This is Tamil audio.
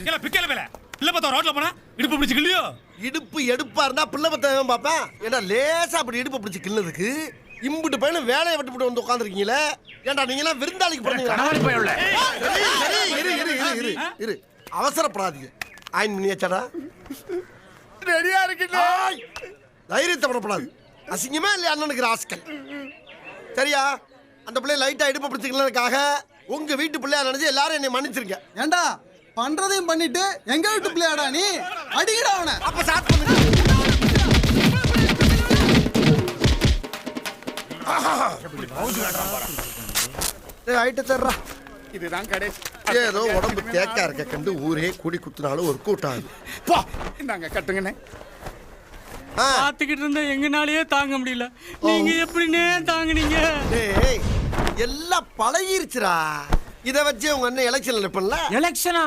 இல்ல பிக்கல வேலை இல்ல பார்த்தா ரோட்ல போனா இடுப்பு பிடிச்சு கிள்ளியோ. இடுப்பு எடுப்பா இருந்தா பிள்ளை பத்தவன் பாப்பேன். ஏன்னா லேசா அப்படி இடுப்பு பிடிச்சு கிள்ளதுக்கு இம்புட்டு பையனும் வேலையை விட்டு வந்து உட்காந்துருக்கீங்களே. ஏன்டா நீங்க எல்லாம் விருந்தாளிக்கு போறீங்களா? இரு அவசரப்படாதீங்க. ஆயின் பண்ணியாச்சாடா? ரெடியா இருக்கீங்க? தைரியத்தை படப்படாது. அசிங்கமா இல்லையா அண்ணனுக்கு ராஸ்கல்? சரியா? அந்த பிள்ளை லைட்டா இடுப்பு பிடிச்சிக்கிறதுக்காக உங்க வீட்டு பிள்ளையா நினைச்சு எல்லாரும் என்னை மன்னிச்சிருங்க. ஏண்டா பண்றதையும் பண்ணிட்டு எங்க வீட்டு பிள்ளையாடா நீ? அடிக்கடா அவனை. அப்ப ஸ்டார்ட் பண்ணுங்க. ஐட்ட தர்றா. இதுதான் கடைசி. ஏதோ உடம்பு தேக்கா இருக்க கண்டு ஊரே கூடி குத்துனாலும் ஒரு கூட்டம். இந்தாங்க கட்டுங்கண்ணே. பாத்துக்கிட்டு இருந்தா எங்கனாலயே தாங்க முடியல. நீங்க எப்படின்னே தாங்குனீங்க? டேய் எல்லாம் பழகிருச்சுடா. இத வச்சு உங்க அண்ணன் எலெக்ஷன்ல நிப்பல. எலெக்ஷனா?